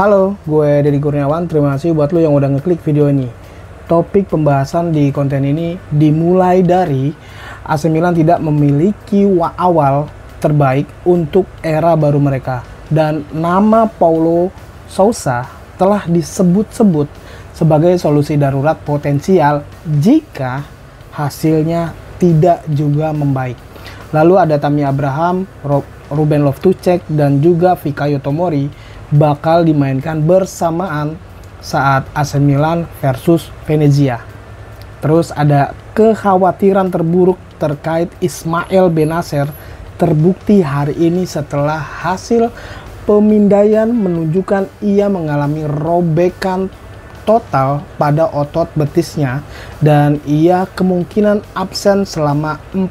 Halo, gue Deddy Kurniawan. Terima kasih buat lo yang udah ngeklik video ini. Topik pembahasan di konten ini dimulai dari AC Milan tidak memiliki awal terbaik untuk era baru mereka. Dan nama Paulo Sousa telah disebut-sebut sebagai solusi darurat potensial jika hasilnya tidak juga membaik. Lalu ada Tammy Abraham, Ruben Loftus-Cheek, dan juga Fikayo Tomori bakal dimainkan bersamaan saat AC Milan versus Venezia. Terus ada kekhawatiran terburuk terkait Ismail Bennacer terbukti hari ini setelah hasil pemindaian menunjukkan ia mengalami robekan total pada otot betisnya dan ia kemungkinan absen selama 4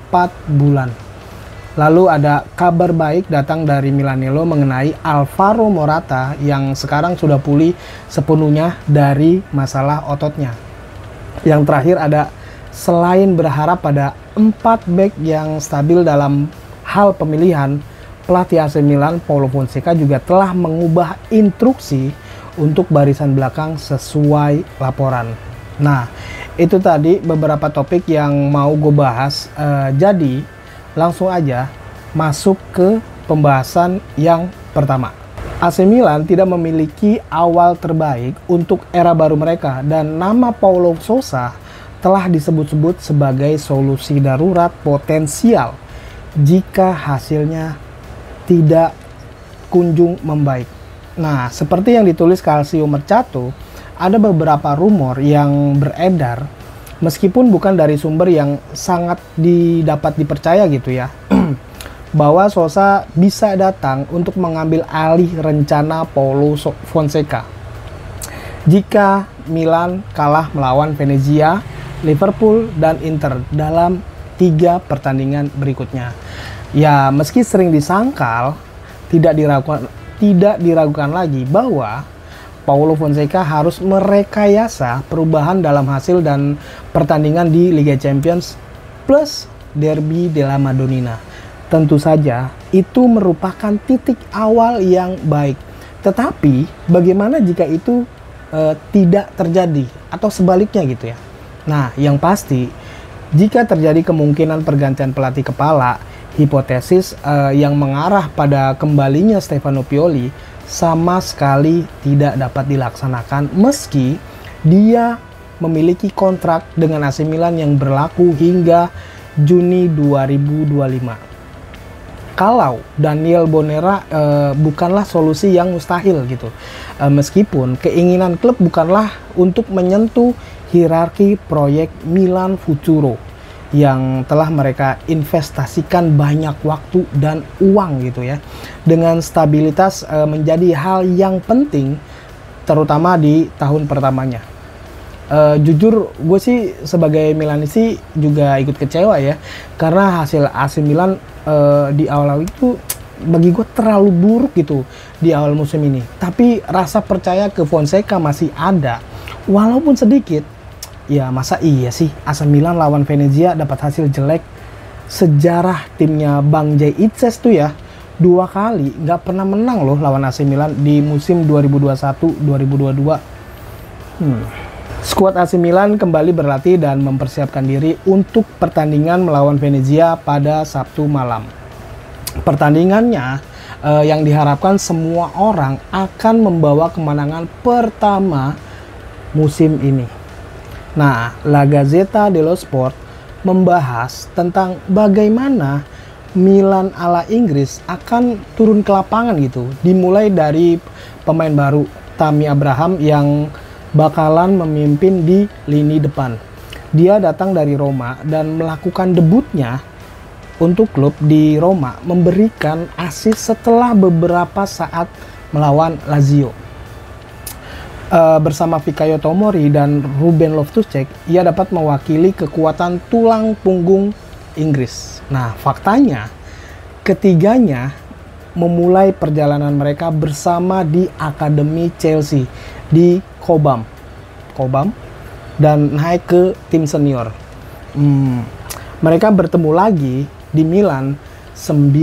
bulan. Lalu ada kabar baik datang dari Milanello mengenai Alvaro Morata yang sekarang sudah pulih sepenuhnya dari masalah ototnya. Yang terakhir ada selain berharap pada 4 bek yang stabil dalam hal pemilihan, pelatih AC Milan Paulo Fonseca juga telah mengubah instruksi untuk barisan belakang sesuai laporan. Nah, itu tadi beberapa topik yang mau gue bahas. Jadi langsung aja masuk ke pembahasan yang pertama. AC Milan tidak memiliki awal terbaik untuk era baru mereka dan nama Paulo Sousa telah disebut-sebut sebagai solusi darurat potensial jika hasilnya tidak kunjung membaik. Nah, seperti yang ditulis Calcio Mercato, ada beberapa rumor yang beredar meskipun bukan dari sumber yang sangat dapat dipercaya gitu ya, bahwa Sousa bisa datang untuk mengambil alih rencana Paulo Fonseca jika Milan kalah melawan Venezia, Liverpool, dan Inter dalam 3 pertandingan berikutnya. Ya, meski sering disangkal, tidak diragukan lagi bahwa Paulo Fonseca harus merekayasa perubahan dalam hasil dan pertandingan di Liga Champions plus Derby della Madonnina. Tentu saja itu merupakan titik awal yang baik. Tetapi bagaimana jika itu tidak terjadi atau sebaliknya gitu ya. Nah, yang pasti jika terjadi kemungkinan pergantian pelatih kepala, hipotesis yang mengarah pada kembalinya Stefano Pioli sama sekali tidak dapat dilaksanakan meski dia memiliki kontrak dengan AC Milan yang berlaku hingga Juni 2025. Kalau Daniel Bonera bukanlah solusi yang mustahil gitu. Meskipun keinginan klub bukanlah untuk menyentuh hierarki proyek Milan Futuro yang telah mereka investasikan banyak waktu dan uang gitu ya. Dengan stabilitas menjadi hal yang penting terutama di tahun pertamanya. Jujur gue sih sebagai Milanisi juga ikut kecewa ya, karena hasil AC Milan di awal itu bagi gue terlalu buruk gitu di awal musim ini. Tapi rasa percaya ke Fonseca masih ada walaupun sedikit. Ya masa iya sih AC Milan lawan Venezia dapat hasil jelek. Sejarah timnya Bang Jay Itzes tuh ya 2 kali nggak pernah menang loh lawan AC Milan di musim 2021-2022. Skuad AC Milan kembali berlatih dan mempersiapkan diri untuk pertandingan melawan Venezia pada Sabtu malam. Pertandingannya yang diharapkan semua orang akan membawa kemenangan pertama musim ini. Nah, La Gazzetta dello Sport membahas tentang bagaimana Milan ala Inggris akan turun ke lapangan gitu. Dimulai dari pemain baru Tammy Abraham yang bakalan memimpin di lini depan. Dia datang dari Roma dan melakukan debutnya untuk klub di Roma, memberikan assist setelah beberapa saat melawan Lazio. Bersama Fikayo Tomori dan Ruben Loftus-Cheek, ia dapat mewakili kekuatan tulang punggung Inggris. Nah, faktanya ketiganya memulai perjalanan mereka bersama di Akademi Chelsea di Cobham dan naik ke tim senior. Mereka bertemu lagi di Milan 9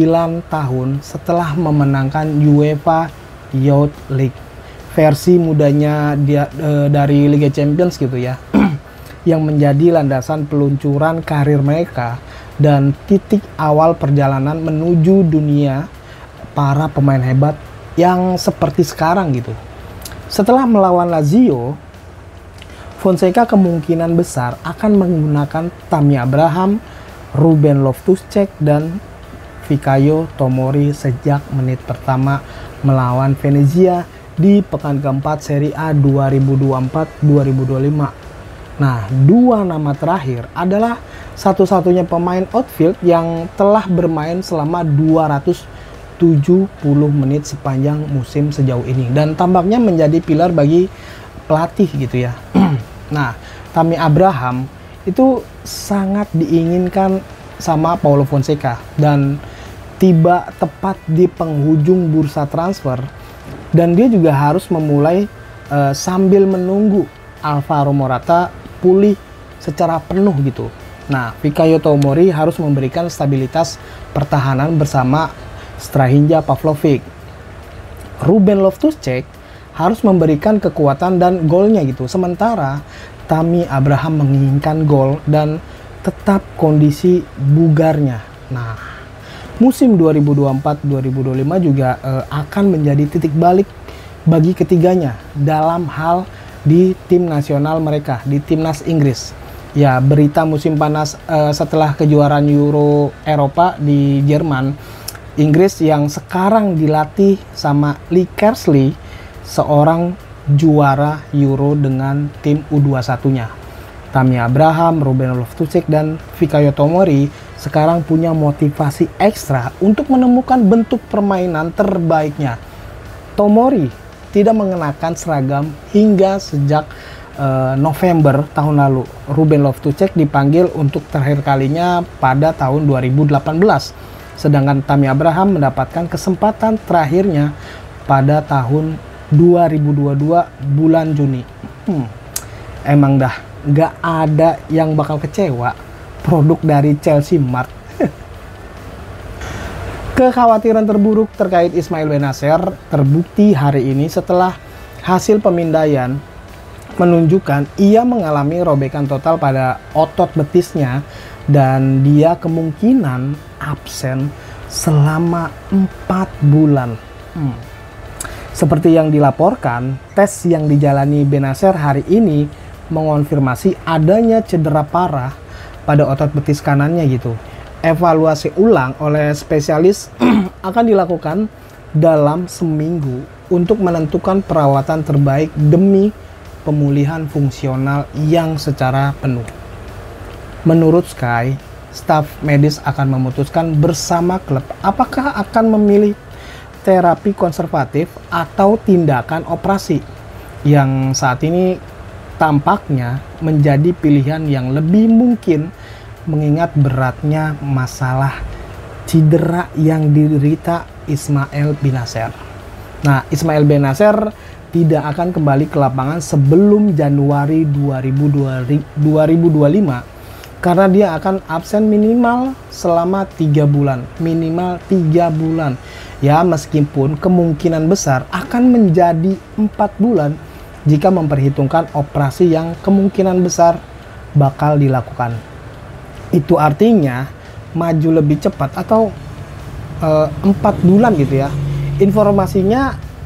tahun setelah memenangkan UEFA Youth League. versi mudanya dia dari Liga Champions gitu ya, yang menjadi landasan peluncuran karir mereka dan titik awal perjalanan menuju dunia para pemain hebat yang seperti sekarang gitu. Setelah melawan Lazio, Fonseca kemungkinan besar akan menggunakan Tammy Abraham, Ruben Loftus-Cheek, dan Fikayo Tomori sejak menit pertama melawan Venezia di pekan keempat Serie A 2024-2025. Nah, dua nama terakhir adalah satu-satunya pemain outfield yang telah bermain selama 270 menit sepanjang musim sejauh ini dan tampaknya menjadi pilar bagi pelatih gitu ya. Nah, Tammy Abraham itu sangat diinginkan sama Paulo Fonseca dan tiba tepat di penghujung bursa transfer, dan dia juga harus memulai sambil menunggu Alvaro Morata pulih secara penuh gitu. Nah, Fikayo Tomori harus memberikan stabilitas pertahanan bersama Strahinja Pavlovic. Ruben Loftus-Cheek harus memberikan kekuatan dan golnya gitu. Sementara Tammy Abraham menginginkan gol dan tetap kondisi bugarnya. Nah, musim 2024-2025 juga akan menjadi titik balik bagi ketiganya dalam hal di tim nasional mereka, di timnas Inggris. Ya, berita musim panas setelah kejuaraan Euro Eropa di Jerman, Inggris yang sekarang dilatih sama Lee Kersley, seorang juara Euro dengan tim U21-nya. Tammy Abraham, Ruben Loftus-Cheek, dan Fikayo Tomori sekarang punya motivasi ekstra untuk menemukan bentuk permainan terbaiknya. Tomori tidak mengenakan seragam hingga sejak November tahun lalu. Ruben Loftus-Cheek dipanggil untuk terakhir kalinya pada tahun 2018. Sedangkan Tammy Abraham mendapatkan kesempatan terakhirnya pada tahun 2022 bulan Juni. Emang dah nggak ada yang bakal kecewa produk dari Chelsea Mart. Kekhawatiran terburuk terkait Ismail Bennacer terbukti hari ini setelah hasil pemindaian menunjukkan ia mengalami robekan total pada otot betisnya dan dia kemungkinan absen selama 4 bulan. Seperti yang dilaporkan, tes yang dijalani Bennacer hari ini mengonfirmasi adanya cedera parah pada otot betis kanannya gitu. Evaluasi ulang oleh spesialis akan dilakukan dalam seminggu untuk menentukan perawatan terbaik demi pemulihan fungsional yang secara penuh. Menurut Sky, staf medis akan memutuskan bersama klub apakah akan memilih terapi konservatif atau tindakan operasi yang saat ini tampaknya menjadi pilihan yang lebih mungkin mengingat beratnya masalah cedera yang diderita Ismail Bennacer. Nah, Ismail Bennacer tidak akan kembali ke lapangan sebelum Januari 2025 karena dia akan absen minimal selama 3 bulan. Minimal 3 bulan. Ya, meskipun kemungkinan besar akan menjadi 4 bulan jika memperhitungkan operasi yang kemungkinan besar bakal dilakukan. Itu artinya maju lebih cepat atau 4 bulan gitu ya.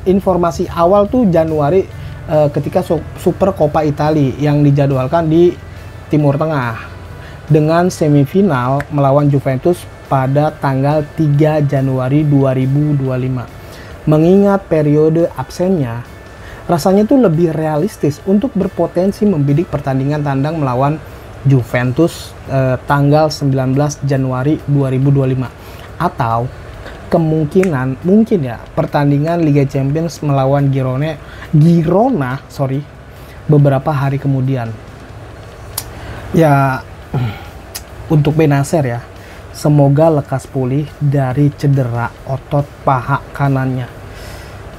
Informasi awal tuh Januari ketika Super Coppa Italia yang dijadwalkan di Timur Tengah dengan semifinal melawan Juventus pada tanggal 3 Januari 2025. Mengingat periode absennya, rasanya itu lebih realistis untuk berpotensi membidik pertandingan tandang melawan Juventus tanggal 19 Januari 2025. Atau kemungkinan mungkin ya pertandingan Liga Champions melawan Girona beberapa hari kemudian. Ya, untuk Bennacer ya, semoga lekas pulih dari cedera otot paha kanannya.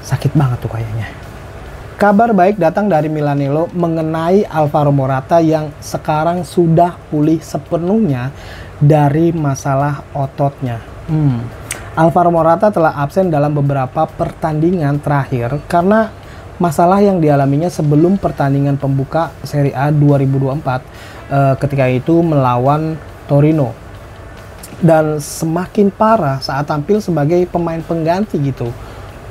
Sakit banget tuh kayaknya. Kabar baik datang dari Milanello mengenai Alvaro Morata yang sekarang sudah pulih sepenuhnya dari masalah ototnya. Alvaro Morata telah absen dalam beberapa pertandingan terakhir karena masalah yang dialaminya sebelum pertandingan pembuka Serie A 2024 ketika itu melawan Torino, dan semakin parah saat tampil sebagai pemain pengganti gitu,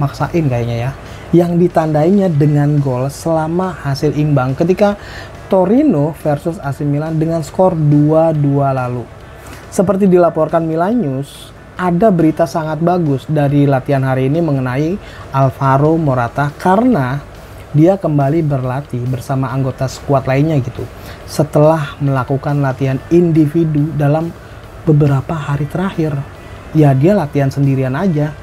maksain kayaknya ya, yang ditandainya dengan gol selama hasil imbang ketika Torino versus AC Milan dengan skor 2-2 lalu. Seperti dilaporkan Milan News, ada berita sangat bagus dari latihan hari ini mengenai Alvaro Morata karena dia kembali berlatih bersama anggota skuad lainnya gitu, setelah melakukan latihan individu dalam beberapa hari terakhir. Ya, dia latihan sendirian aja.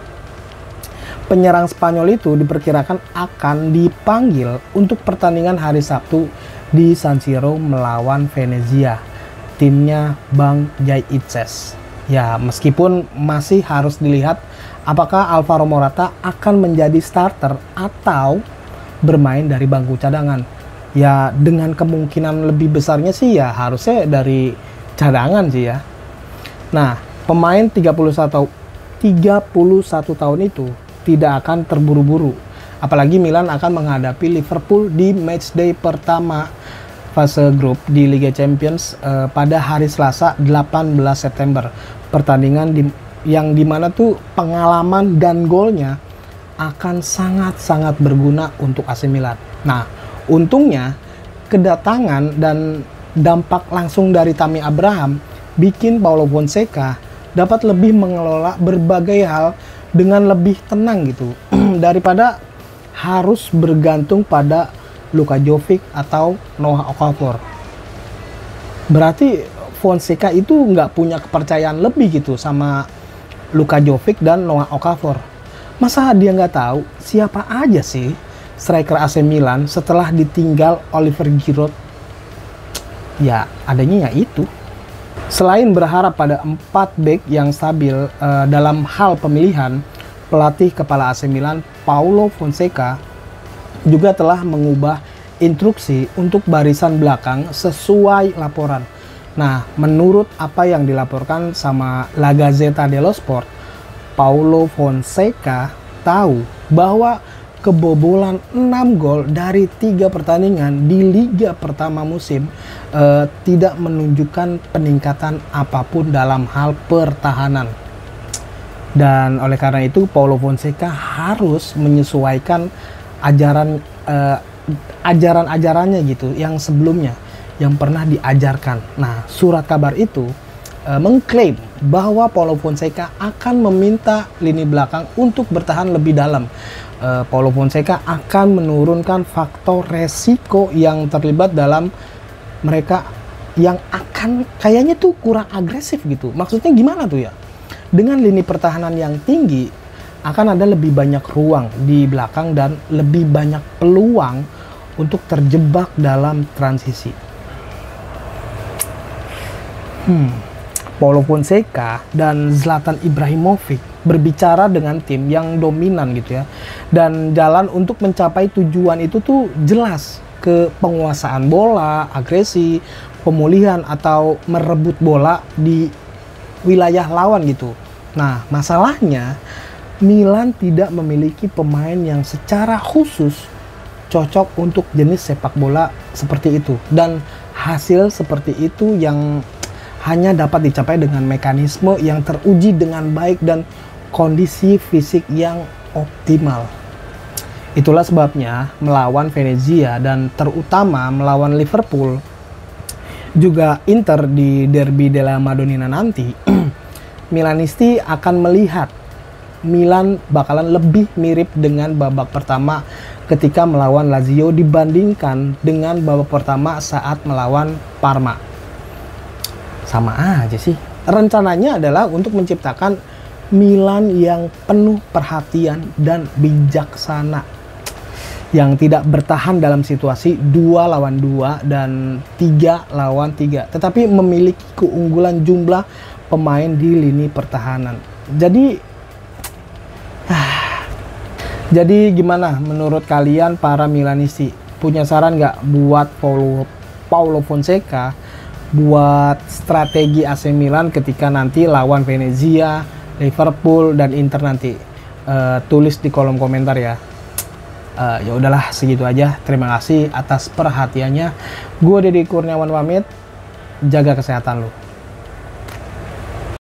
Penyerang Spanyol itu diperkirakan akan dipanggil untuk pertandingan hari Sabtu di San Siro melawan Venezia, timnya Bang Jai Itses. Ya, meskipun masih harus dilihat apakah Alvaro Morata akan menjadi starter atau bermain dari bangku cadangan. Ya, dengan kemungkinan lebih besarnya sih ya harusnya dari cadangan sih ya. Nah, pemain 31 tahun itu tidak akan terburu-buru. Apalagi Milan akan menghadapi Liverpool di matchday pertama fase grup di Liga Champions pada hari Selasa 18 September. Pertandingan yang dimana tuh pengalaman dan golnya akan sangat-sangat berguna untuk AC Milan. Nah, untungnya kedatangan dan dampak langsung dari Tammy Abraham bikin Paulo Fonseca dapat lebih mengelola berbagai hal dengan lebih tenang gitu daripada harus bergantung pada Luka Jovic atau Noah Okafor. Berarti Fonseca itu nggak punya kepercayaan lebih gitu sama Luka Jovic dan Noah Okafor. Masa dia nggak tahu siapa aja sih striker AC Milan setelah ditinggal Oliver Giroud? Ya, adanya ya itu. Selain berharap pada 4 bek yang stabil dalam hal pemilihan, pelatih kepala AC Milan Paulo Fonseca juga telah mengubah instruksi untuk barisan belakang sesuai laporan. Nah, menurut apa yang dilaporkan sama La Gazzetta dello Sport, Paulo Fonseca tahu bahwa kebobolan 6 gol dari 3 pertandingan di liga pertama musim tidak menunjukkan peningkatan apapun dalam hal pertahanan. Dan oleh karena itu Paulo Fonseca harus menyesuaikan ajaran-ajarannya gitu yang sebelumnya yang pernah diajarkan. Nah, surat kabar itu mengklaim bahwa Paulo Fonseca akan meminta lini belakang untuk bertahan lebih dalam. Paulo Fonseca akan menurunkan faktor resiko yang terlibat dalam mereka yang akan kayaknya tuh kurang agresif gitu. Maksudnya gimana tuh ya? Dengan lini pertahanan yang tinggi akan ada lebih banyak ruang di belakang dan lebih banyak peluang untuk terjebak dalam transisi. Paulo Fonseca dan Zlatan Ibrahimovic berbicara dengan tim yang dominan gitu ya, dan jalan untuk mencapai tujuan itu tuh jelas, ke penguasaan bola, agresi, pemulihan atau merebut bola di wilayah lawan gitu. Nah, masalahnya Milan tidak memiliki pemain yang secara khusus cocok untuk jenis sepak bola seperti itu, dan hasil seperti itu yang hanya dapat dicapai dengan mekanisme yang teruji dengan baik dan kondisi fisik yang optimal. Itulah sebabnya melawan Venezia dan terutama melawan Liverpool, juga Inter di Derby della Madonnina nanti, Milanisti akan melihat Milan bakalan lebih mirip dengan babak pertama ketika melawan Lazio dibandingkan dengan babak pertama saat melawan Parma. Sama aja sih. Rencananya adalah untuk menciptakan Milan yang penuh perhatian dan bijaksana, yang tidak bertahan dalam situasi 2 lawan 2 dan 3 lawan 3, tetapi memiliki keunggulan jumlah pemain di lini pertahanan. Jadi gimana menurut kalian para Milanisti? Punya saran nggak buat Paulo Fonseca buat strategi AC Milan ketika nanti lawan Venezia, Liverpool, dan Inter nanti? Tulis di kolom komentar ya. Ya udahlah, segitu aja. Terima kasih atas perhatiannya. Gue Deddy Kurniawan pamit. Jaga kesehatan lu.